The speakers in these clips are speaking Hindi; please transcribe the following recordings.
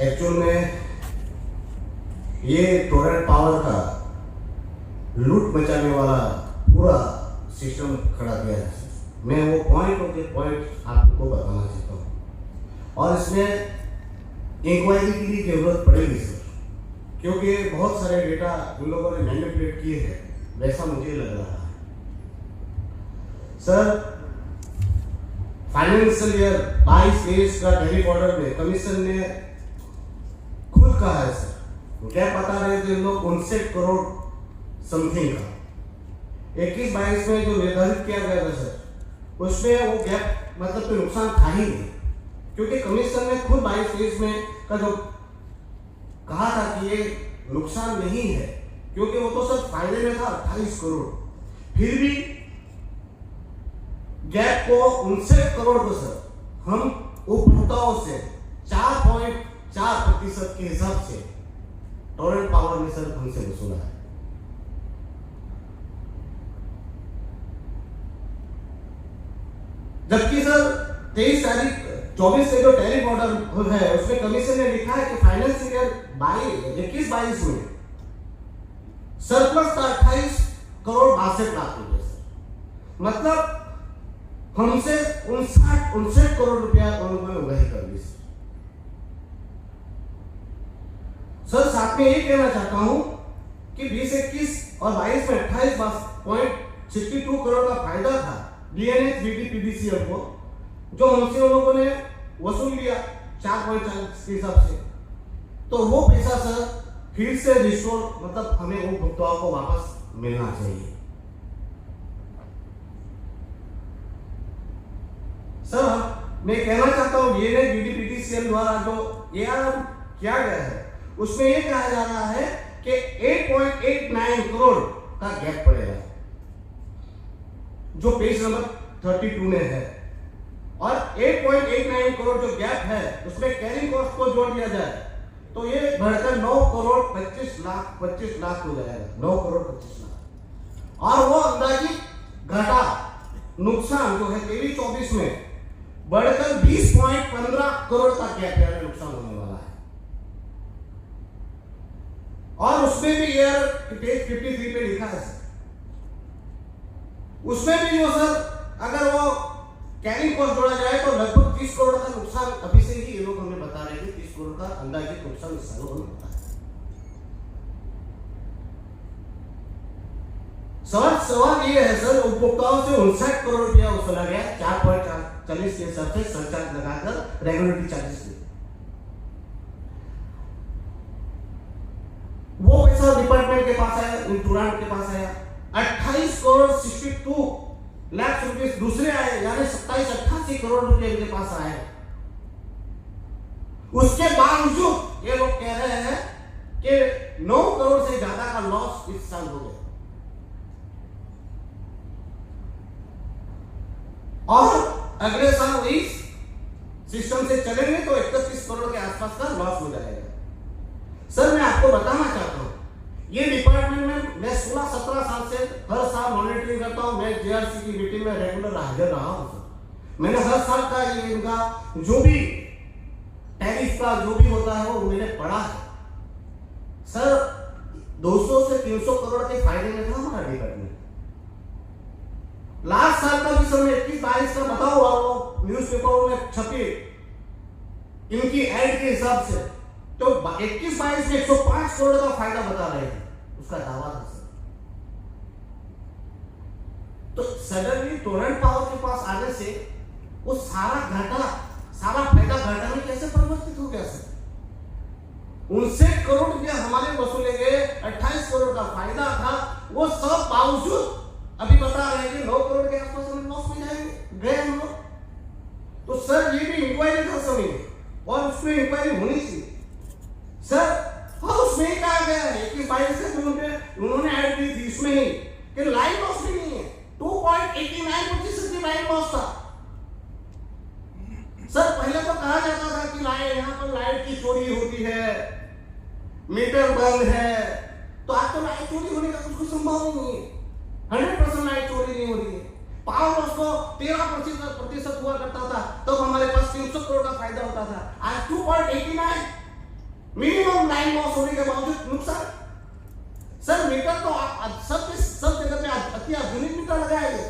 एक्चुअल में ये टोरेंट पावर का लूट मचाने वाला पूरा सिस्टम खड़ा किया है। मैं वो पॉइंट ऑफ द पॉइंट आपको बताना चाहता हूँ और इसमें इंक्वायरी की भी जरूरत पड़ेगी सर, क्योंकि बहुत सारे डेटा उन लोगों ने मैनिपुलेट किए हैं, वैसा मुझे लग रहा है। सर फाइनेंशियल ईयर 22-23 का टैरिफ ऑर्डर में कमीशन ने खुद कहा है सर, क्या बता रहे थे लोग 59 करोड़ समथिंग का 21-22 में जो निर्धारित किया गया था सर, उसमें वो गैप मतलब तो नुकसान था ही नहीं, क्योंकि कमीशन ने खुद 22-23 में का जो कहा था कि ये नुकसान नहीं है, क्योंकि वो तो सर फायदे में था 28 करोड़, फिर भी गैप को 59 करोड़ को सर हम उपभोक्ताओं से 4.4% के हिसाब से टोरेंट पावर ने सर हमसे वसूला है। जबकि सर 24 से जो टैरिफ ऑर्डर है उसमें कमीशन ने लिखा है कि फाइनेंशियल ईयर 21-22 में सरप्लस था 28 करोड़ 62 लाख रुपए सर, मतलब हमसे 59 करोड़ रुपया उन्होंने उगाही कर दी सर। साथ में ये कहना चाहता हूं कि 20-21 और 22 में 28.62 करोड़ का फायदा था डीएनएच बीटी पीडीसीएल को, जो हमसे उन लोगों ने वसूल लिया 4.40 के हिसाब से, तो वो पैसा सर फिर से रिस्टोर मतलब हमें वो उपभोक्ताओं को वापस मिलना चाहिए। सर मैं कहना चाहता हूं डीएनएच बीटी पीडीसीएल द्वारा जो एआरएम किया गया है उसमें ये कहा जा रहा है कि 8.89 करोड़ का गैप पड़ेगा, जो पेज नंबर 32 में है, और 8.89 करोड़ जो गैप है उसमें कैरिंग कॉस्ट को जोड़ दिया जाए तो ये बढ़कर 9 करोड़ 25 लाख हो जाएगा, 9 करोड़ 25 लाख। और वो अंदाजित घाटा नुकसान जो है 23-24 में बढ़कर 20.15 करोड़ का गैप यानी नुकसान होने वाला है। और उसमें भी यार पेज 53 पे लिखा है सर, उसमें भी जो सर अगर वो कैरिंग कॉस्ट जोड़ा जाए तो लगभग 30 करोड़ का नुकसान अभी से ही ये लोग हमें बता रहे हैं, 30 करोड़ का अंदाजित नुकसान इस साल होता है। सवाल ये है सर, उपभोक्ताओं से 59 करोड़ रुपया वसूला गया 4.40 के हिसाब से सरचार्ज लगाकर रेगुलेटरी चार्जेस में। वो पैसा डिपार्टमेंट के पास आया, इंटूरांट के पास आया, 28 करोड़ 62 लाख रुपए दूसरे आए, यानी 27-88 करोड़ रुपए इनके पास आए। उसके बावजूद ये लोग कह रहे हैं कि 9 करोड़ से ज्यादा का लॉस इस साल हो गया, और अगले साल इस सिस्टम से चलेंगे तो 31 करोड़ के आसपास का लॉस हो जाएगा। सर मैं आपको बताना चाहता हूं, ये डिपार्टमेंट में मैं 16-17 साल से हर साल मॉनिटरिंग करता हूं, मैं जेआरसी की मीटिंग में रेगुलर हाजिर रहा हूं सर। मैंने हर साल का ये इनका जो भी टैरिफ का जो भी होता है वो मैंने पढ़ा है सर। 200 से 300 करोड़ के फायदे में था हमारा डिपार्टमेंट। लास्ट साल का भी समय 21-22 का बताओ, और न्यूज़पेपरों में छपी इनकी एड के हिसाब से तो 21-22 में 105 करोड़ का फायदा बता रहे थे, उसका दावा था सर। तो सडनली टोरेंट पावर के पास आने से वो सारा फायदा घाटा में कैसे परिवर्तित हो गया सर? 59 करोड़ रुपया हमारे वसूले गए, 28 करोड़ का फायदा था, वो सब बावजूद अभी बता रहे हैं कि 9 करोड़ के आसपास हम लॉस में गए हम लोग। तो सर ये भी इंक्वायरी का समय है और उसमें इंक्वायरी होनी चाहिए सर। हाँ उसमें कहा गया है कि 22 से उन्होंने ऐड की थी इसमें ही कि लाइन लॉस भी नहीं है, 2.89% की लाइन लॉस था सर। पहले तो कहा जाता था कि यहाँ पर लाइट की चोरी होती है, मीटर बंद है, तो आज तो लाइट चोरी होने का कुछ संभव नहीं है, 100% लाइट चोरी नहीं हो रही है। पावर लॉस को 13% हुआ करता था, तब तो हमारे पास 300 करोड़ का फायदा होता था, आज 2.89 मिनिमम 9 लॉस होने के बावजूद नुकसान। सर मीटर तो सब जगह पे अति आधुनिक मीटर लगाया गया।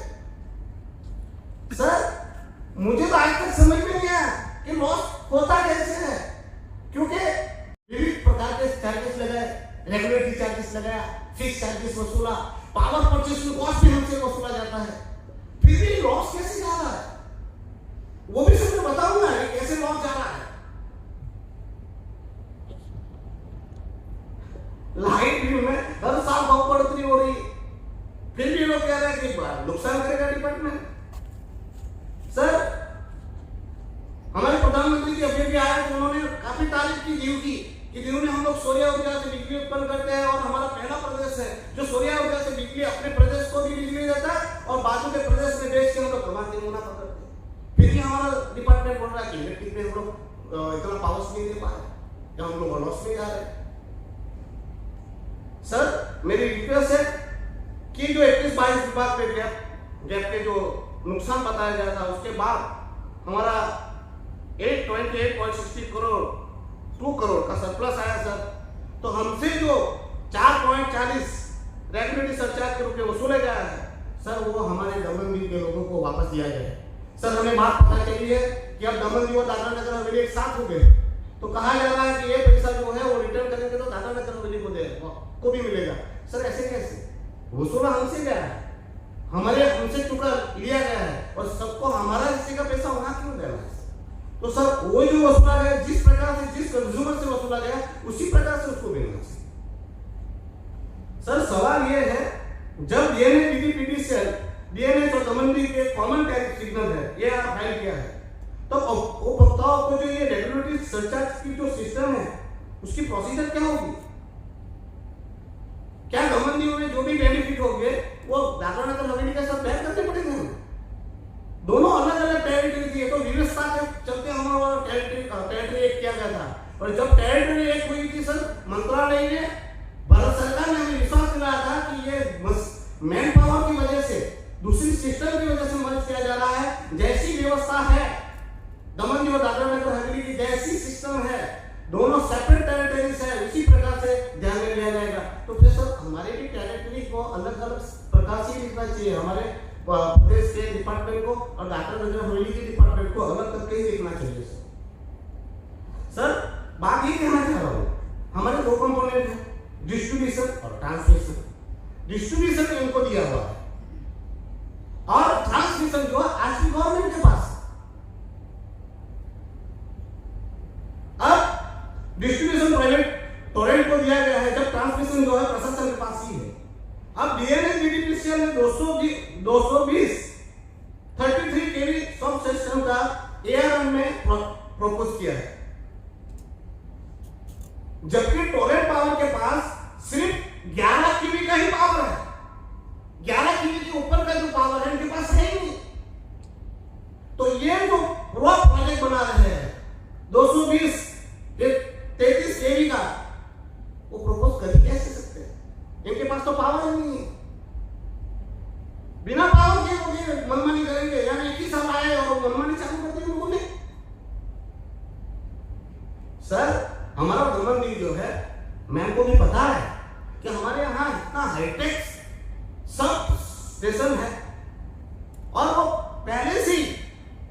सर मुझे तो आज तक समझ में नहीं आया कि लॉस होता कैसे है, क्योंकि विविध प्रकार के चार्जेस लगाए, रेगुलेटरी चार्जेस लगाया, फिक्स चार्जेस वसूला, पावर परचेज कॉस्ट भी हमसे वसूला जाता है, फिर भी लॉस कैसे जा रहा है वो भी सब मैं बताऊंगा कैसे लॉस जा रहा है। लाइट बिल में हर साल भाव बढ़ोतरी हो रही है, फिर भी लोग कह रहे हैं कि नुकसान करेगा डिपार्टमेंट। सर हमारे प्रधानमंत्री जी अभी भी आए तो उन्होंने काफी तारीफ की दीव की कि दीव में हम लोग सौर ऊर्जा से बिजली उत्पन्न करते हैं और हमारा पहला प्रदेश है जो सौर ऊर्जा से बिजली अपने प्रदेश को भी बिजली देता है और बाजू के प्रदेश में बेच के हम लोग कमाते मुनाफा करते हैं। फिर भी हमारा डिपार्टमेंट बोल रहा है कि इलेक्ट्रिक में हम लोग इतना पावर नहीं दे पा रहे या हम लोग लॉस में जा रहे हैं। सर मेरी रिक्वेस्ट है कि जो 21-22 विभाग पे गैप के जो नुकसान बताया गया था उसके बाद हमारा 828.60 करोड़ 2 करोड़ का सरप्लस आया सर, तो हमसे जो 4.40 रेगुलेटरी सरचार्ज के रूप में वसूले गया है सर वो हमारे दमन दीव के लोगों को वापस दिया जाए। सर हमें बात पता चली है कि अब दमन दीव और दादरा नगर हवेली एक साथ हो गए, तो कहा जा रहा है कि ये पैसा जो है वो रिटर्न करेंगे तो दादरा नगर हवेली को भी मिलेगा। सर ऐसे कैसे? वसूला हमसे गया है, हमसे चुका लिया गया है और सबको हमारा हिस्से का पैसा वहां क्यों देना है? तो सर वो जो वसूला गया जिस प्रकार से जिस कंज्यूमर से वसूला गया उसी प्रकार से उसको देना चाहिए। सर सवाल ये है जब डीएनए पीडीपीडीसीएल डीएनए और दमन दीव के कॉमन टैरिफ सिग्नल है ये आप फाइल किया है, तो उपभोक्ताओं को जो ये रेगुलेटरी सरचार्ज की जो सिस्टम है उसकी प्रोसीजर क्या होगी? क्या दमन दीव में जो भी बेनिफिट होंगे वो दादरा नगर हवेली के साथ बैर करने पड़ेंगे? दोनों अलग अलग टेरिटरी थी, तो व्यवस्था के चलते हमारा टेरिटरी एक किया गया था और जब टेरिटरी एक हुई थी सर मंत्रालय ने भारत सरकार ने हमें विश्वास दिलाया था कि ये मैन पावर की वजह से दूसरी सिस्टम की वजह से मर्ज किया जा रहा है। जैसी व्यवस्था है दमन दीव और दादरा नगर हवेली की जैसी सिस्टम है दोनों सेपरेट टेरिटरीज है उसी प्रकार से ध्यान में लिया जाएगा। तो फिर सर हमारे भी टेरिटरी को अलग अलग प्रकार से लिखना चाहिए, हमारे प्रदेश के डिपार्टमेंट को और दादरा नगर हवेली के डिपार्टमेंट को अलग करके ही देखना चाहिए। सर बात ये कहना चाह रहा हूँ हमारे दो कंपोनेंट है डिस्ट्रीब्यूशन और ट्रांसमिशन। डिस्ट्रीब्यूशन इनको दिया हुआ है और ट्रांसमिशन जो है आज की गवर्नमेंट के पास। अब डिस्ट्रीब्यूशन प्राइवेट टोरेंट को दिया गया है जब ट्रांसमिशन जो है प्रशासन के पास ही है। अब डीएनए पीडीपीसीएल ने 220 33 केवी सब सिस्टम का एआरएम में प्रपोज किया है, जबकि टोरेंट पावर के पास सिर्फ 11 केवी का ही पावर है। 11 केवी के ऊपर का जो पावर है इनके पास है ही नहीं। तो ये जो प्रोजेक्ट बना रहे हैं 220 33 केवी का वो प्रपोज कर कैसे सकते हैं? इनके पास तो पावर ही नहीं है। बिना पावर के वो मनमानी करेंगे, यानी एक ही साल आए और मनमानी चालू कर देंगे लोगों ने। सर हमारा दमन दीव जो है मैम को भी पता है कि हमारे यहाँ इतना हाईटेक सब स्टेशन है और वो पहले से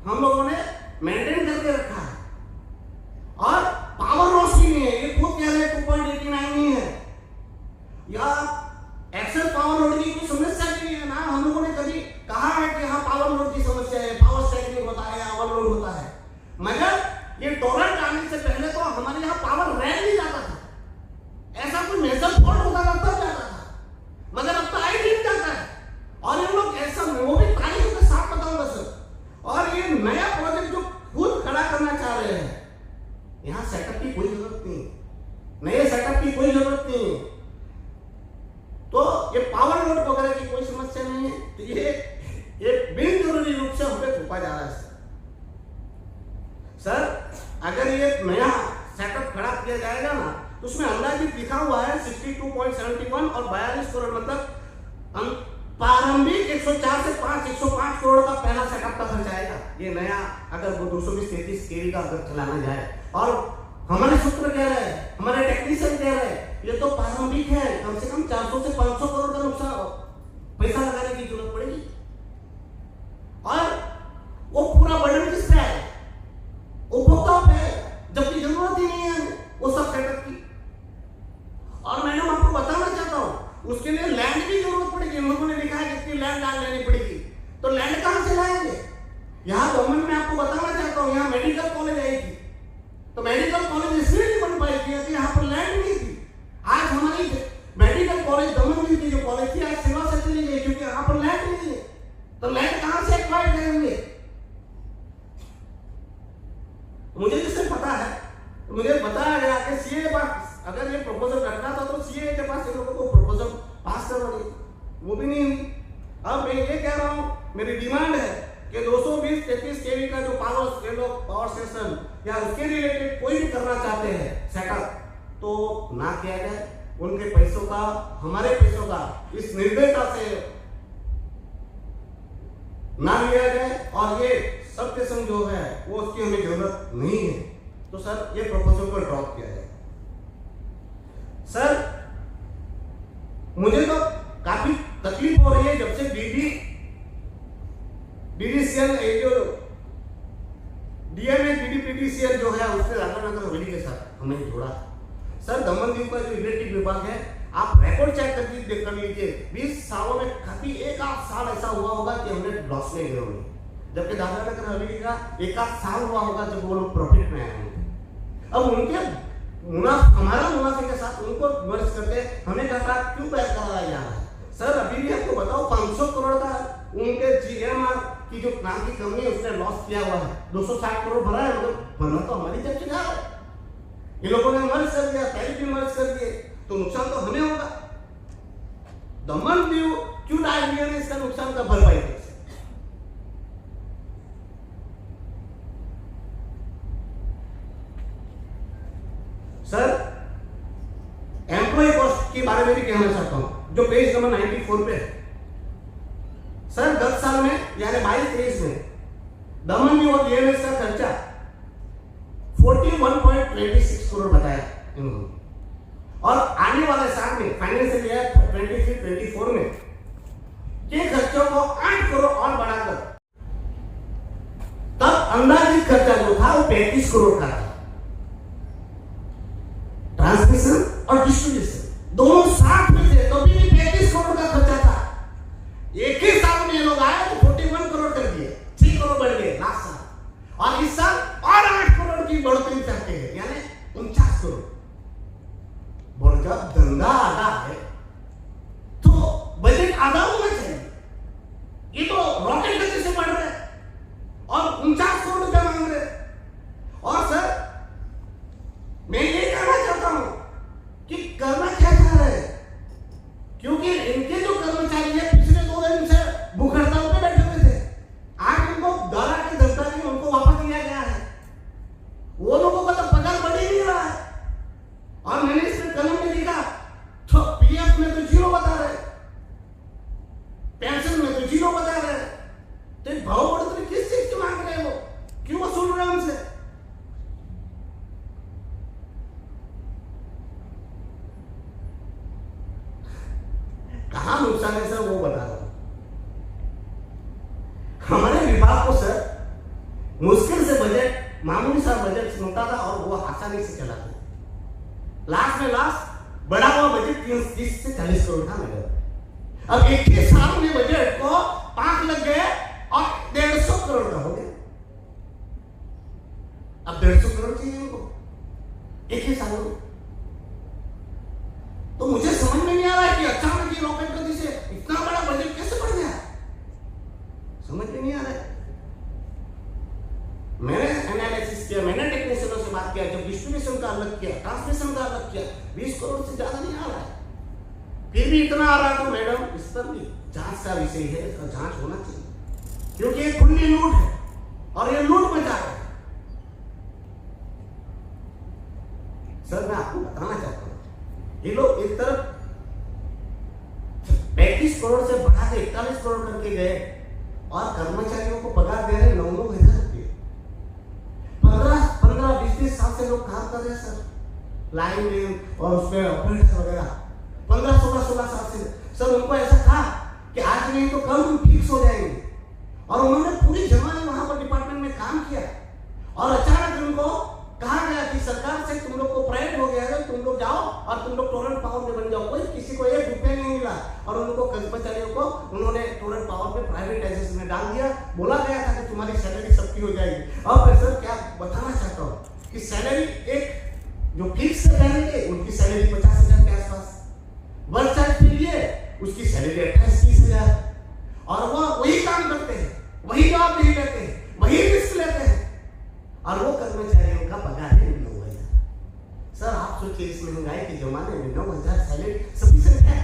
हम लोगों ने मेंटेन करके रखा है और पावर लॉस भी नहीं है। ये खुद कह रहे हैं 2.89 नहीं है या एक्सेल पावर लोड की कोई समस्या नहीं है ना। हम लोगों ने कभी कहा है कि हाँ पावर लोड की समस्या है, पावर स्टैग्नेशन होता है या ओवरलोड होता है, मगर ये टोरेंट आने से पहले तो हमारे यहाँ पावर रह नहीं जाता था, ऐसा कोई मेजर फॉल्ट होता था तब जाता था, मगर अब तो आई नहीं जाता है। और ये लोग ऐसा वो भी तारीख के साथ बताऊंगा सर। और ये नया प्रोजेक्ट जो खुद खड़ा करना चाह रहे हैं यहाँ सेटअप की कोई जरूरत नहीं, नए सेटअप की कोई जरूरत नहीं, तो ये पावर लोड वगैरह की कोई समस्या नहीं है। तो ये बिन जरूरी रूप से हम पे थोपा जा रहा है सर। अगर ये नया सेटअप खड़ा किया जाएगा ना तो उसमें अंदाजित लिखा हुआ है 62.71 और 42 करोड़, मतलब प्रारंभिक 104 से 105 करोड़ का पहला सेटअप का खर्च आएगा। ये नया अगर वो 220-33 केवी का अगर चलाना जाए और हमारे सूत्र कह रहे हैं, हमारे टेक्नीशियन कह रहे हैं ये तो प्रारंभिक है, कम से कम 400 से 500 करोड़ का नुकसान पैसा लगाने की जरूरत पड़ेगी। और वो पूरा बर्डन किस पे है? उपभोक्ताओं पे, जबकि जरूरत ही नहीं है वो सब सेटअप की। और मैडम आपको बताना चाहता हूं उसके लिए लैंड की जरूरत पड़ेगी। इन लोगों ने लिखा है कितनी लैंड लेनी पड़ेगी, तो लैंड कहां से लाएंगे? यहां गवर्नमेंट में आपको बताना चाहता हूं यहां मेडिकल कॉलेज आएगी, तो मेडिकल कॉलेज इसलिए नहीं बन पाएगी कि यहाँ पर लैंड नहीं थी। आज हमारी मेडिकल कॉलेज दमन की जो कॉलेज थी आज सेवा से चली गई क्योंकि यहाँ पर लैंड नहीं है। तो लैंड कहां से एक्वायर करेंगे? मुझे जिससे पता है, मुझे बताया गया कि सीए के पास अगर ये प्रपोजल रखना था तो सीए के पास इन लोगों को प्रपोजल पास करवानी, वो भी नहीं हुई। अब मैं ये कह रहा हूं, मेरी डिमांड है कि 220-33 केवी का जो पावर स्टेशन या उसके रिलेटेड कोई भी करना चाहते हैं सेटअप, तो ना किया जाए। उनके पैसों का, हमारे पैसों का इस निर्दयता से ना लिया जाए और ये सब स्टेशन जो है वो उसकी हमें जरूरत नहीं है। तो सर ये प्रपोजल को ड्रॉप किया जाए। सर मुझे तो काफी तकलीफ हो रही है जब से डीडीसीएल जो डीएमए डीडीपीडीसीएल जो है उससे राधानगर हवेली के साथ हमें जोड़ा। सर दमन दीव का जो इलेक्ट्रिक विभाग है आप रिकॉर्ड चेक कर लीजिए, 20 सालों में कभी एक आध साल ऐसा हुआ होगा कि हमने लॉस में गए होंगे, जबकि दादरा नगर हवेली का एक आध साल हुआ होगा जब वो लोग प्रॉफिट में आए होंगे। अब उनके हमारा मुनाफे के साथ उनको मर्ज करके हमें घाटा क्यों पैदा कराया जा रहा है? सर अभी भी आपको बताओ 500 करोड़ का उनके जीएमआर की जो नाम की कंपनी है उसने लॉस किया हुआ है, 260 करोड़ भरा है, मतलब भरना तो हमारी जब से जा रहा है। ये लोगों ने मर्ज कर दिया, टैरिफ भी मर्ज कर दिए, तो नुकसान तो हमें होगा। दमन दीव क्यों डाल दिया इसका नुकसान का भरपाई कैसे? सर एम्प्लॉय कॉस्ट के बारे में भी कहना चाहता हूं जो पेज नंबर 94 पे है। सर 10 साल में यानी 22-23 में दमन दीव और डीएमएस का खर्चा 41.26 करोड़ बताया इन्होंने, और आने वाले साल में फाइनेंशियल ईयर 23-24 में ये खर्चों को 8 करोड़ और बढ़ाकर तब अंदाजित खर्चा जो था वो 35 करोड़ का था। ट्रांसमिशन और डिस्ट्रीब्यूशन दोनों साथ में थे तो भी 35 करोड़ का खर्चा था। एक ही साल में ये लोग आए तो 41 करोड़ कर दिए, 6 करोड़ बढ़ गए लास्ट साल, और इस साल और 8 करोड़ की बढ़ोतरी चाहते हैं यानी 49 करोड़। और जब धंधा आधा है तो बजट आधा होना चाहिए, ये तो रॉकेट गति से बढ़ रहा है और 49 करोड़ रुपया मांग रहे। और सर मैं ये कहना चाहता हूं कि करना क्या चाह रहे हैं, क्योंकि इनके जो कर्मचारी है पिछले 2 दिन से भूख हड़ताल पे बैठे हुए थे, आज उनको दारा के धमका में उनको वापस लिया गया है। वो लोगों का तो पगार बढ़ ही नहीं रहा है, और मैंने इसमें कलम में लिखा तो पीएफ में तो 0 बता रहे, पेंशन में तो 0 बता रहे, तो भाव बढ़ोतरी किस चीज की मांग रहे हैं? वो क्यों वसूल रहे हैं हमसे? कहां नुकसान है सर वो बता रहा हूं। हमारे विभाग को सर मुश्किल से बजट, मामूली सा बजट मिलता था और वो आसानी से चलाते। लास्ट में लास्ट बड़ा हुआ बजट 30 से 40 करोड़ था मेरे। अब एक ही साल में बजट को 5 लग गए और 150 करोड़ का हो गया। अब 150 करोड़ चाहिए उनको एक ही साल में। तो मुझे समझ में नहीं आ रहा है कि अचानक ये रॉकेट गति से इतना बड़ा बजट कैसे बढ़ गया, समझ में नहीं आ रहा है। मैंने एनालिसिस किया, मैंने टेक्नीशियनों से बात किया, जब डिस्ट्रीब्यूशन का अलग किया, ट्रांसमिशन का अलग किया, 20 करोड़ से ज्यादा नहीं आ रहा है। फिर भी इतना आ रहा है तो मैडम इस पर भी जांच का विषय है, इसका जांच होना चाहिए, क्योंकि ये खुली लूट है और ये लूट मचा रहा है। सर मैं आपको बताना चाहता हूं, ये लोग एक तरफ 35 करोड़ से बढ़ा के 41 करोड़ करके गए और कर्मचारियों को पगार दे रहे 9-9 हजार रुपये। 15-20 साल से लोग काम कर रहे हैं सर, लाइन में और उसमें ऑपरेटर वगैरह 15-16 साल से। सर उनको ऐसा था कि आज नहीं तो कल हम फिक्स हो जाएंगे, और उन्होंने पूरी जमाने वहां पर डिपार्टमेंट में काम किया, और अचानक उनको कहा गया कि सरकार से तुम लोग को प्राइवेट हो गया है, तुम लोग जाओ और तुम लोग टोरेंट पावर में बन जाओ। कोई किसी को एक रुपया नहीं मिला, और उनको कर्मचारियों को उन्होंने टोरेंट पावर में प्राइवेटाइजेशन में डाल दिया। बोला गया था कि तुम्हारी सैलरी सबकी हो जाएगी। अब सर क्या बताना चाहता हूँ कि सैलरी एक जो फिक्स सैलरी है उनकी सैलरी 50,000 के आसपास, वर्क चार्ज के लिए उसकी सैलरी 28-30,000, और वो वही काम करते हैं, वही जॉब नहीं करते हैं, वही रिस्क लेते हैं, और वो कर्मचारियों का पगार है 9,000। सर आप सोचिए इस महंगाई के जमाने में 9,000 सैलरी सफिशिएंट है?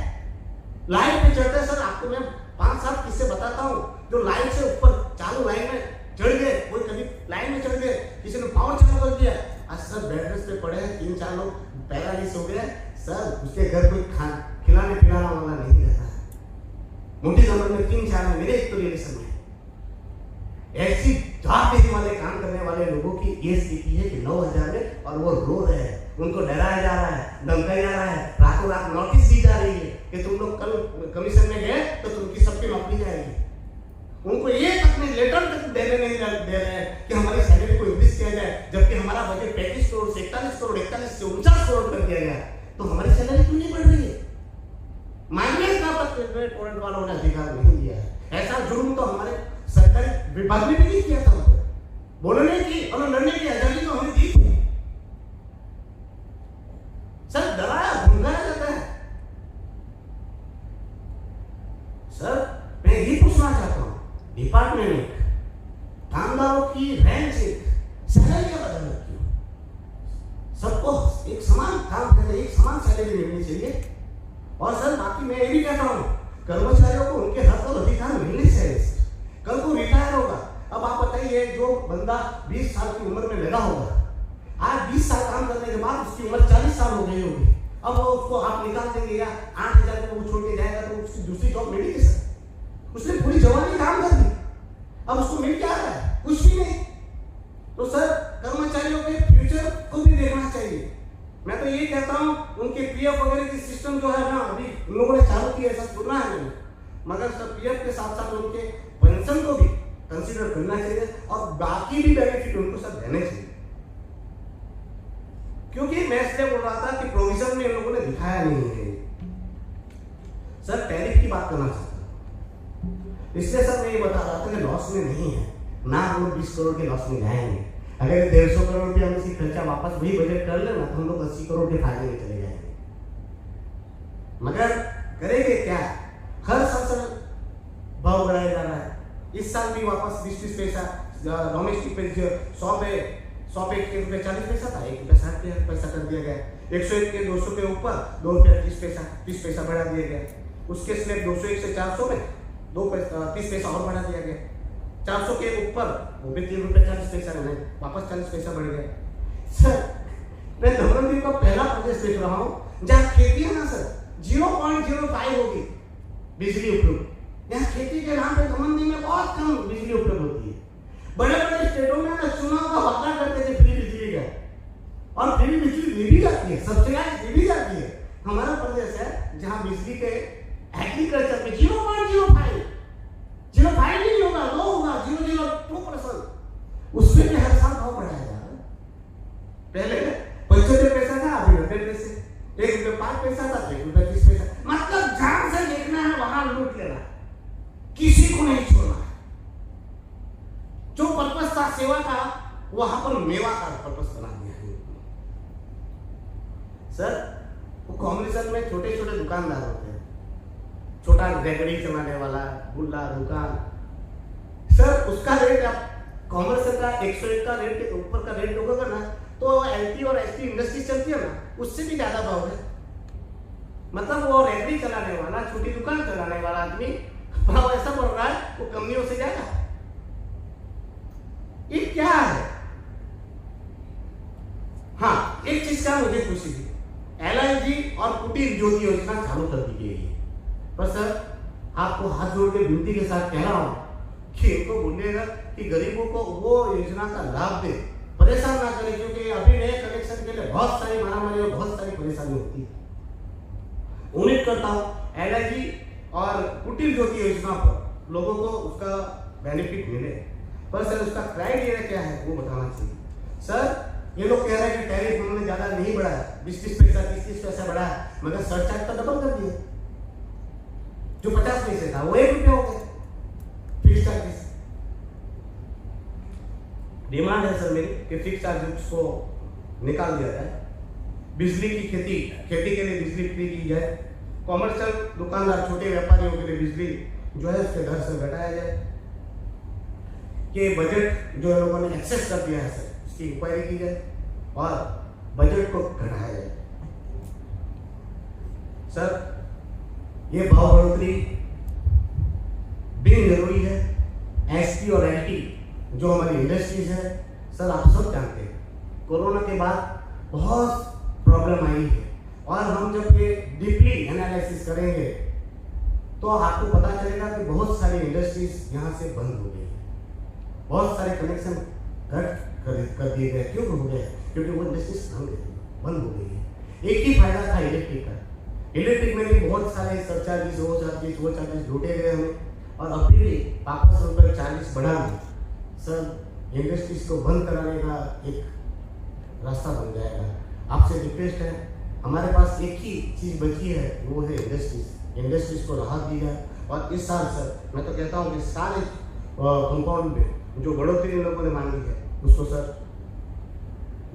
लाइन पे चढ़ते हैं सर, आपको मैं 5-7 किस्से बताता हूँ, जो लाइन से ऊपर चालू लाइन में चढ़ गए, कोई कभी लाइन में चढ़ गए, किसी ने पावर चालू कर दिया, आज सर बेड रेस्ट पे पड़े हैं, 3-4 लोग पैरालिसिस हो गए सर, उसके घर कोई खिलाने पिलाने वाला नहीं रहता है। मोटी नंबर में 3-4 में मेरे एक तो रिलेशन में ऐसी जात वाले काम करने वाले लोगों की ये स्थिति है कि 9,000 में, और वो रो रहे हैं, उनको डराया जा रहा है, धमकाया जा रहा है, रातों रात नोटिस दी जा रही है कि तुम लोग कल कमीशन में गए तो तुमकी सबकी नौकरी जाएगी। उनको ये अपने लेटर तक देने नहीं दे रहे हैं कि हमारी सैलरी को इंक्रीज किया जाए, जबकि हमारा बजट 35 करोड़ से 41 करोड़ 41 से 49 करोड़ कर दिया गया, तो हमारी सैलरी क्यों नहीं बढ़ रही है? माइग्रेट का टोरेंट वालों ने अधिकार नहीं दिया है। ऐसा जुर्म तो हमारे सरकारी विभाग ने भी नहीं किया था, बोलने की और लड़ने की आजादी तो हमें दी थी। सर डराया धमकाया जाता है। सर मैं यही पूछना चाहता हूं, डिपार्टमेंट में कामगारों की रैंक से सैलरी का बदल क्यों? सबको एक समान काम करने, एक समान सैलरी मिलनी चाहिए। और सर बाकी मैं ये भी कहता हूं, कर्मचारियों को उनके हक और अधिकार मिलने चाहिए। कल को रिटायर होगा, अब आप बताइए जो बंदा 20 साल की उम्र में लगा होगा, आज 20 साल काम करने के बाद उसकी उम्र 40 साल हो गई होगी, अब वो उसको आप निकाल देंगे या 8,000 को वो छोड़ के जाएगा तो उसकी दूसरी जॉब मिलेगी सर? उसने पूरी जवानी काम कर दी, अब उसको मिल क्या रहा है? कुछ भी नहीं। तो सर कर्मचारियों के फ्यूचर को भी देखना चाहिए। मैं तो ये कहता हूँ उनके पीएफ वगैरह की सिस्टम जो है ना, अभी उन लोगों ने चालू किया, ऐसा सुना है मैंने, मगर सर पीएफ के साथ साथ उनके पेंशन को भी कंसीडर करना चाहिए, और बाकी भी बेनिफिट उनको सब देने चाहिए। क्योंकि मैं इसलिए बोल रहा था कि प्रोविजन में इन लोगों ने दिखाया नहीं है। सर टैरिफ की बात करना चाहता हूं, इसलिए सर मैं ये बता रहा था कि लॉस में नहीं है ना, हम लोग 20 करोड़ के लॉस में जाएंगे। अगर 150 करोड़ रुपया हम इसी खर्चा वापस वही बजट कर लेना तो हम लोग 80 करोड़ के फायदे में चले जाएंगे। मगर करेंगे क्या? हर साल भाव बढ़ाया जा रहा है। इस साल भी वापस 20-20 पैसा डोमेस्टिक पे 100 पे 1 रुपये 40 पैसा था, 1 रुपये 60 पैसा कर दिया गया। 101 के 200 के ऊपर 2 रुपये 30 पैसा बढ़ा दिया गया। उसके स्लैब 201 से 400 में 30 पैसा और बढ़ा दिया गया। 400 के ऊपर वो भी 3 रुपये 40 पैसा नहीं, वापस 40 पैसा बढ़ गया। सर मैं धर्मदीप का पहला प्रदेश देख रहा हूँ जहाँ खेती है ना सर 0.05 होगी बिजली उपलब्ध। यहाँ खेती के नाम पे धर्मदीप में बहुत कम बिजली उपलब्ध होती है। बड़े बड़े स्टेटों में ना चुनाव का वादा करते थे फ्री बिजली का, और फ्री बिजली दी भी जाती है, सब्सिडाइज दी भी जाती है। हमारा प्रदेश है जहाँ बिजली के एग्रीकल्चर में 0.05 नहीं होगा, लो होगा 0.02%। उसमें भी हर साल भाव बढ़ाया जा रहा है। पहले 75 पैसा था, अभी 90 पैसे, 1 रुपये 5 पैसा था, 1 रुपये 30 पैसा। मतलब जहां से देखना है वहां लूट लेना, किसी को नहीं छोड़ना है। जो पर्पस था सेवा का, वहां पर मेवा का पर्पस बना दिया है। सर वो कॉम्युनिज्म में छोटे छोटे दुकानदार होते हैं, छोटा बेकरी चलाने वाला, गुल्ला दुकान, सर उसका रेट आप कॉमर्शियल का 101 का रेट के ऊपर का रेट होगा ना, तो एलटी और एसटी इंडस्ट्री चलती है ना, उससे भी ज्यादा भाव है। मतलब वो रेकड़ी चलाने वाला, छोटी दुकान चलाने वाला आदमी भाव ऐसा बढ़ रहा है वो कंपनियों से ज्यादा। ये क्या है? हाँ, एक चीज का मुझे खुशी थी, एलआईजी और कुटीर ज्योति योजना चालू कर दी गई है। पर सर आपको हाथ जोड़ के विनती के साथ कह रहा हूं कि इनको बोलिएगा कि गरीबों को वो योजना का लाभ दे, परेशान ना करें, क्योंकि अभी नए कनेक्शन के लिए बहुत सारी मारामारी और बहुत सारी परेशानी होती है। उम्मीद करता हूँ एलआईजी और कुटीर ज्योति योजना पर लोगों को उसका बेनिफिट मिले, पर सर उसका क्राइटेरिया क्या है वो बताना चाहिए। सर ये लोग कह रहे हैं कि टैरिफ उन्होंने ज़्यादा नहीं बढ़ाया, 20-20 पैसा 30-30 पैसा बढ़ाया, मगर सरचार्ज तो डबल कर दिया। जो 50 पैसे था वो 1 रुपया हो गया फिक्स चार्जेस। डिमांड है सर मेरी कि फिक्स चार्जेस को निकाल दिया जाए, बिजली की खेती के लिए बिजली फ्री की जाए, कॉमर्शियल दुकानदार छोटे व्यापारियों के लिए बिजली जो है उसके दर से घटाया जाए, कि बजट जो लोगों ने एक्सेस कर दिया है सर उसकी इंक्वायरी की जाए और बजट को घटाया जाए। सर ये भाव बढ़ोतरी भी जरूरी है। एसटी और एलटी जो हमारी इंडस्ट्रीज है सर, आप सब जानते हैं कोरोना के बाद बहुत प्रॉब्लम आई है, और हम जब ये डीपली एनालिसिस करेंगे तो आपको पता चलेगा कि बहुत सारी इंडस्ट्रीज यहाँ से बंद हो गई है, बहुत सारे कनेक्शन कट कर दिए गए। क्यों हो गए? क्योंकि वो इंडस्ट्रीज बंद हो गई है। एक ही फायदा था इलेक्ट्रिक का, इलेक्ट्रिक में भी बहुत सारे सरचार्जेस वो चार्जेस लूटे गए हमें, और अभी भी वापस उन चार्जेस बढ़ा दिए। सर इंडस्ट्रीज को बंद कराने का एक रास्ता बन जाएगा। आपसे रिक्वेस्ट है, हमारे पास एक ही चीज़ बची है, वो है इंडस्ट्रीज को राहत दी जाए। और इस साल सर मैं तो कहता हूँ कि सारे कंपाउंड में जो बढ़ोतरी इन लोगों ने मांगी है उसको सर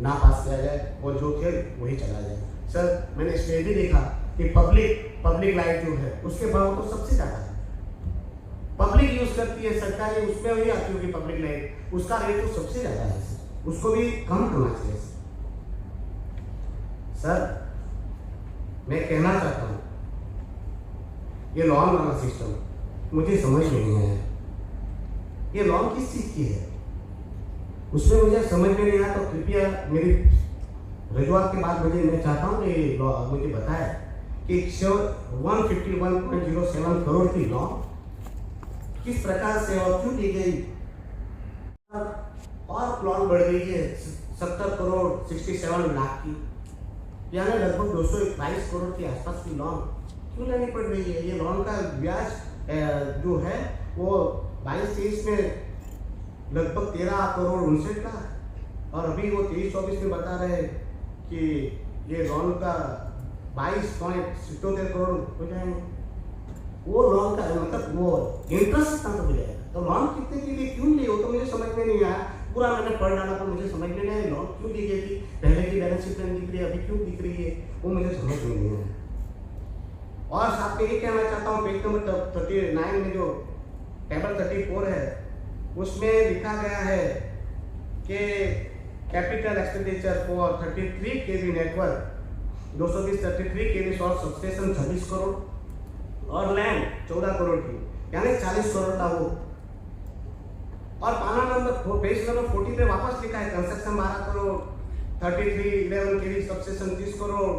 ना पास किया जाए, और जो थे वही चला जाए। सर मैंने इसमें भी देखा कि पब्लिक लाइट जो है उसके भाव तो सबसे ज़्यादा है, पब्लिक यूज करती है, सरकारी उसमें वही आती होगी पब्लिक लाइट, उसका रेट तो सबसे ज़्यादा है सर, उसको भी कम करना चाहिए सर। मैं कहना चाहता हूँ ये लॉन वाला सिस्टम मुझे समझ में नहीं आया, ये लॉन किस चीज़ की है उसमें मुझे समझ में नहीं आया। तो कृपया मेरी रजूआत के बाद मैं चाहता हूँ कि मुझे बताया कि 151.07 करोड़ की लॉन किस प्रकार से और क्यों दी गई, और प्लॉन बढ़ गई है 70 करोड़ 67 लाख की, यानी लगभग 222 करोड़ के आसपास की लॉन क्यों लेनी पड़ रही है। ये लॉन का ब्याज जो है वो 22-23 में लगभग 13 करोड़ 59 लाख, और अभी वो 23-24 में बता रहे हैं कि ये लॉन का 22.77 करोड़ हो जाएंगे। वो लॉन का मतलब वो इंटरेस्ट कितना हो जाएगा, तो लॉन कितने के लिए क्यों ली वो तो मुझे समझ में नहीं आया। पूरा मैंने पढ़ डाला पर मुझे समझ में नहीं आया लॉन क्यों दी गई थी, पहले की बैलेंस शीट में दिख रही है अभी क्यों दिख रही है, वो मुझे समझ में नहीं आया। और साथ में ये कहना चाहता हूँ पेज नंबर 39 में जो टेबल 34 है उसमें लिखा गया है कि capital expenditure for 33 kV network 220-33 kV short substation 26 crore और लैंड 14 करोड़ की, यानी 40 करोड़ था वो। और पाना नंबर पेज नंबर 40 पे वापस लिखा है construction 12 crore, 33-11 kV substation 30 crore,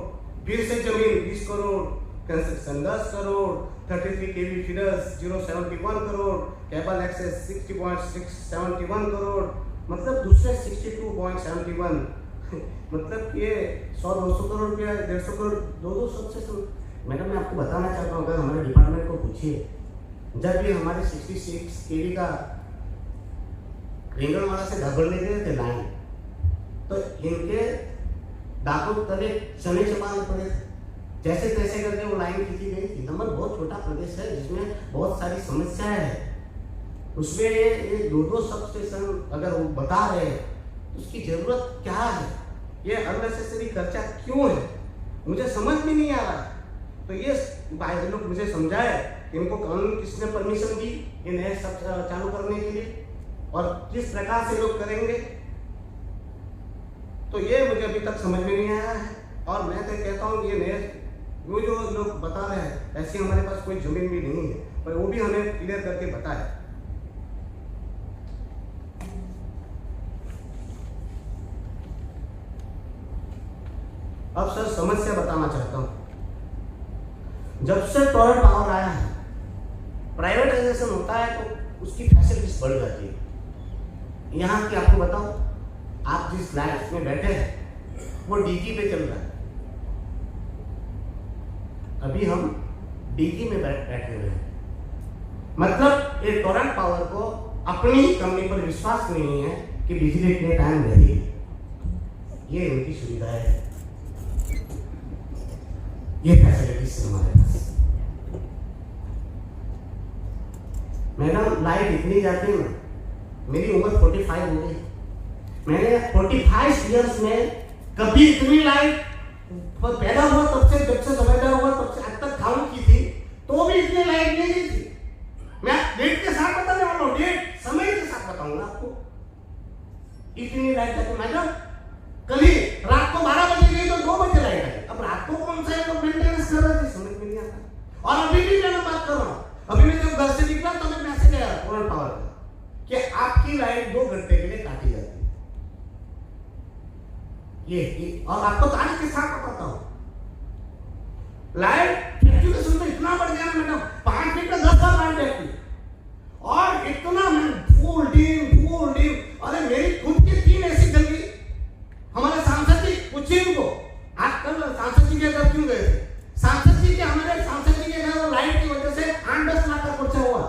फिर से जमीन 20 crore, construction 10 crore, 33 kV feeders 071 crore, cable access 60.671 crore, मतलब दूसरे 62.71 मतलब ये 100-200 करोड़ रुपया 150 करोड़ दो सबसे। मैडम मैं आपको बताना चाहता हूँ, अगर हमारे डिपार्टमेंट को पूछिए, जब भी हमारे 66 kV का रिंगणवाड़ा से धबड़ ले गए थे लाइन, तो इनके दांतों तले चने चबाने पड़े, जैसे तैसे करके वो लाइन खींची गई थी। नंबर बहुत छोटा प्रदेश है जिसमें बहुत सारी समस्याएं हैं, उसमें ये 2-2 सब स्टेशन अगर वो बता रहे हैं तो उसकी जरूरत क्या है, ये अननेसेसरी खर्चा क्यों है, मुझे समझ में नहीं आ रहा है। तो ये भाई लोग मुझे समझाए इनको कानून किसने परमिशन दी ये नए सब चालू करने के लिए और किस प्रकार से लोग करेंगे, तो ये मुझे अभी तक समझ में नहीं आया है। और मैं तो कहता हूँ ये नए वो जो लोग बता रहे हैं ऐसे हमारे पास कोई जमीन भी नहीं है, पर वो भी हमें क्लियर करके बताए। अब सर समस्या बताना चाहता हूँ, जब से टॉयलेट पावर आया है प्राइवेटाइजेशन होता है तो उसकी फैसिलिटीज बढ़ जाती है। यहाँ की आपको बताओ आप जिस फ्लैट में बैठे हैं वो डीजी पे चल रहा है, अभी हम डीजी में बैठे हुए हैं। मतलब ये टोरेंट पावर को अपनी कंपनी पर विश्वास नहीं है कि बिजली इतने टाइम रहेगी, ये उनकी सुविधा है, ये फैसिलिटीज है हमारे पास। मैडम लाइट इतनी जाती है ना, मेरी उम्र 45 हो गई, मैंने 45 इयर्स में कभी इतनी लाइट पैदा हुआ तब से, जब से समझदार हुआ तब से आज तक काउंट की थी तो भी इतनी लाइट नहीं गई थी। मैं डेट के साथ बताने वाला हूँ, डेट समय के साथ बताऊंगा आपको। इतनी लाइट जाती मैडम, कल ही रात को 12 बजे गई तो 2 बजे लाइट आई। अब रात को कौन सा है तो मेंटेनेंस कर रहा थी, समझ में नहीं आता। और अभी भी मैं बात कर रहा हूँ, अभी मैं जब घर से निकला तो मैं मैसेज आया टोरेंट पावर का कि आपकी लाइट 2 घंटे के लिए काटी जाती है। ये और आपको तारीख के साथ बताता हूँ, लाइट फ्लक्चुएशन तो इतना बढ़ गया ना मैडम, 5 मिनट में 10 बार लाइट जाती है और इतना फुल डिम। अरे मेरी खुद की 3 ऐसी जल गई। हमारे सांसद जी पूछिए उनको, आज कल सांसद जी के घर क्यों गए थे? सांसद जी के, हमारे सांसद जी के घर लाइट की वजह से 8-10 लाख का खर्चा हुआ।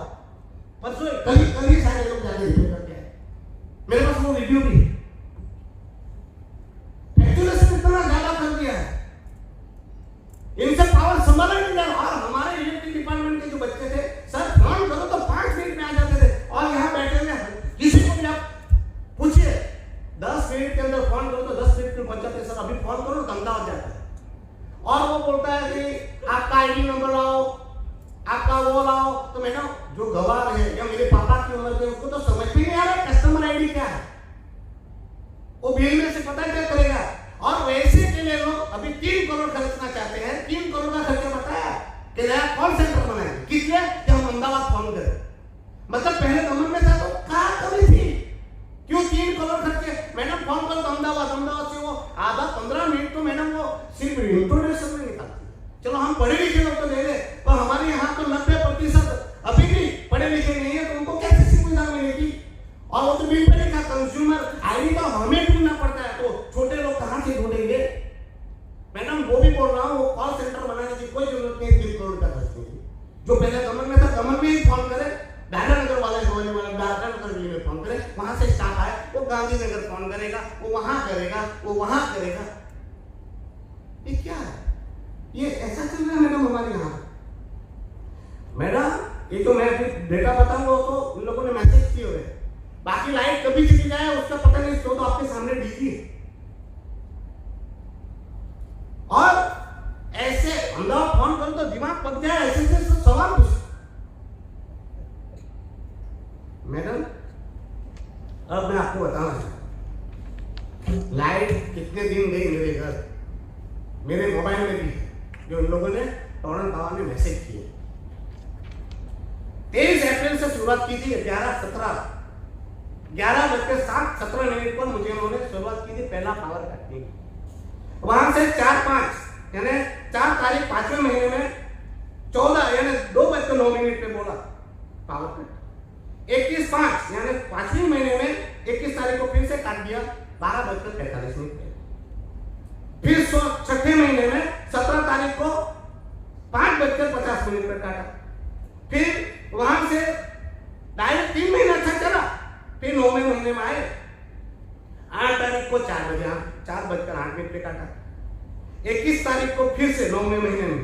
परसों कल ही सारे लोग जाके रिपोर्ट करके आए, मेरे पास वो वीडियो भी है। फ्लक्चुएशन इतना ज्यादा कर दिया है, इनसे पावर संभाला नहीं जा रहा। और हमारे इलेक्ट्रिक डिपार्टमेंट के जो बच्चे थे, सर फोन करो तो 5 मिनट में आ जाते थे, और यहाँ बैठे हुए किसी को भी आप पूछिए 10 मिनट के अंदर फोन करो तो 10 मिनट में पहुंचाते। सर अभी फोन करो तो अहमदाबाद जाता है, और वो बोलता है कि आपका आईडी नंबर लाओ, आपका वो लाओ। तो मैडम जो गवाह है या मेरे पापा की उम्र के, उसको तो समझ में नहीं आ रहा कस्टमर आईडी क्या है, वो बिल में से पता क्या करेगा। और वैसे के लिए लोग अभी 3 करोड़ खर्चना चाहते हैं। 3 करोड़ का खर्चा बताया कि नया कॉल सेंटर बनाएंगे, किस लिए कि हम अहमदाबाद फोन करें। मतलब पहले गवर्नमेंट में था तो कहाँ कमी थी, क्यों 3 करोड़ खर्चे? मैडम फोन करो तो अहमदाबाद से वो आधा 15 मिनट तो मैडम वो सिर्फ इंट्रोडक्शन में निकालती। चलो हम पढ़े लिखे लोग तो ले ले, पर हमारे यहाँ तो 90% अभी भी पढ़े लिखे नहीं है, तो उनको कैसे सुविधा मिलेगी? और वो तो बिल पे लिखा कंज्यूमर आईडी तो हमें ढूंढना पड़ता है, तो छोटे लोग कहां से ढूंढेंगे? मैडम वो भी बोल रहा हूँ, वो कॉल सेंटर बनाने की कोई जरूरत नहीं, 3 करोड़ का खर्च नहीं। जो पहले गवर्नमेंट में था, गवर्नमेंट में ही फोन करे, दादरानगर वाले दादरानगर में फोन करे, वहां से स्टाफ आए, वो गांधीनगर फोन करेगा, वो वहां करेगा, वो वहां करेगा। ये क्या है? ये ऐसा चल रहा है मैडम हमारे यहाँ। मैडम ये तो मैं डेटा बताऊंगा तो उन लोगों ने मैसेज किए हुए, बाकी लाइट कभी चली जाए उसका पता नहीं, तो आपके सामने डीजी है। और ऐसे अहमदाबाद फोन करो तो दिमाग पक जाए, ऐसे सवाल पूछ। मैडम अब मैं आपको बताना चाहता, लाइट कितने दिन गई मेरे घर, मेरे मोबाइल में भी, जो इन लोगों ने टोरेंट पावर ने मैसेज किए। 23 अप्रैल से शुरुआत की थी, 11:17 पर मुझे उन्होंने शुरुआत की थी पहला पावर काटने की। वहां से 4-5 यानी 4 तारीख 5वें महीने में 14 यानी 2:09 पे बोला पावर कट। 21/5 यानी 5वें महीने में 21 तारीख को फिर से काट दिया 12:45 पे। फिर 6ठे महीने में 17 तारीख को 5:50 पे काटा। फिर वहां से डायरेक्ट 3 महीना अच्छा चला, फिर 9वें महीने में आए 8 तारीख को 4:08 पे काटा। 21 तारीख को फिर से 9वें महीने में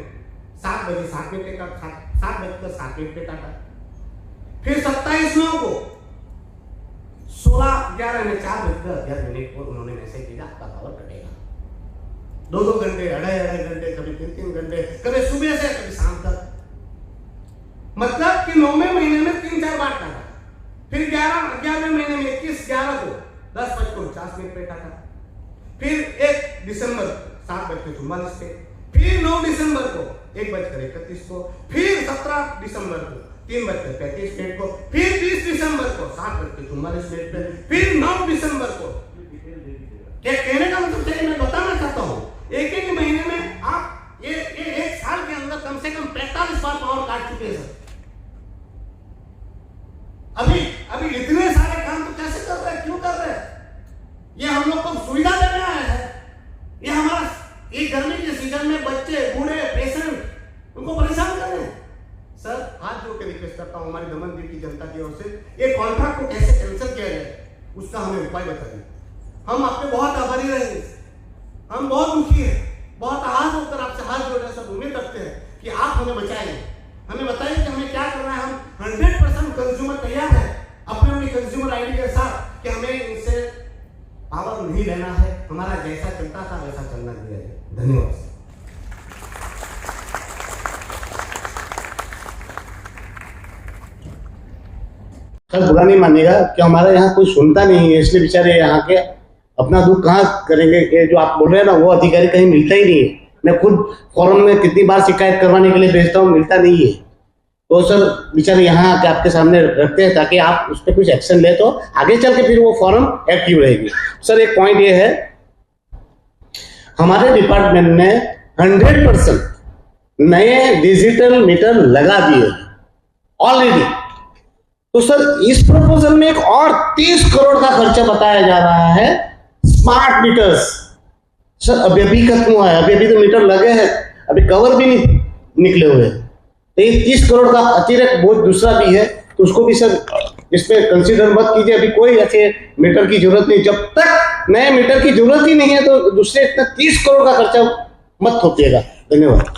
7:07 पे काटा, 7:07 पे काटा। फिर 27/9 को 16:11 में 4:11 को उन्होंने मैसेज किया आपका पावर कटेगा। 2-2 घंटे, अढ़ाई घंटे, कभी 3-3 घंटे, कभी सुबह से कभी शाम तक। मतलब कि 9वें महीने में 3-4 बार काटा। फिर 11वें महीने में 21/11 को 10:49 पे काटा। फिर 1 दिसंबर 7:44 पे, फिर 9 दिसंबर को 1:31 को, फिर 17 दिसंबर को 3:35 को, फिर 20 दिसंबर को 7:44 पे, फिर 9 दिसंबर को। क्या कहने का मतलब है, मैं बताना चाहता हूं एक महीने में आप ये 1 साल के अंदर कम से कम 45 बार पावर काट चुके हैं। अभी इतने सारे काम तो कैसे कर रहे हैं, क्यों कर रहे हैं? ये हम उसका हमें उपाय बताइए। हम आपके बहुत आभारी रहेंगे। हम बहुत दुखी हैं, बहुत हाथ होकर आपसे हाथ जोड़े सब उम्मीद रखते हैं कि आप हमें बचाएंगे, हमें बताइए कि हमें क्या करना है। हम 100% कंज्यूमर तैयार है अपने कंज्यूमर आईडी के साथ कि हमें इनसे पावर नहीं लेना है, हमारा जैसा चलता था वैसा चलना दिया है। धन्यवाद। सर बुरा नहीं मानिएगा कि हमारे यहाँ कोई सुनता नहीं है, इसलिए बेचारे यहाँ के अपना दुख कहाँ करेंगे। कि जो आप बोल रहे हैं ना वो अधिकारी कहीं मिलता ही नहीं है। मैं खुद फॉरम में कितनी बार शिकायत करवाने के लिए भेजता हूँ, मिलता नहीं है। तो सर बेचारे यहाँ आके आपके सामने रखते हैं ताकि आप उस पर कुछ एक्शन ले, तो आगे चल के फिर वो फॉरम एक्टिव रहेगी। सर एक पॉइंट ये है, हमारे डिपार्टमेंट ने 100% नए डिजिटल मीटर लगा दिए ऑलरेडी। तो सर इस प्रपोजल में एक और 30 करोड़ का खर्चा बताया जा रहा है स्मार्ट मीटर्स। सर अभी खत्म हुआ है, अभी तो मीटर लगे हैं, अभी कवर भी नहीं निकले हुए। तो ये 30 करोड़ का अतिरिक्त बोझ दूसरा भी है, तो उसको भी सर इसमें कंसीडर मत कीजिए। अभी कोई ऐसे मीटर की जरूरत नहीं, जब तक नए मीटर की जरूरत ही नहीं है तो दूसरे इतना 30 करोड़ का खर्चा मत थोपिएगा। धन्यवाद।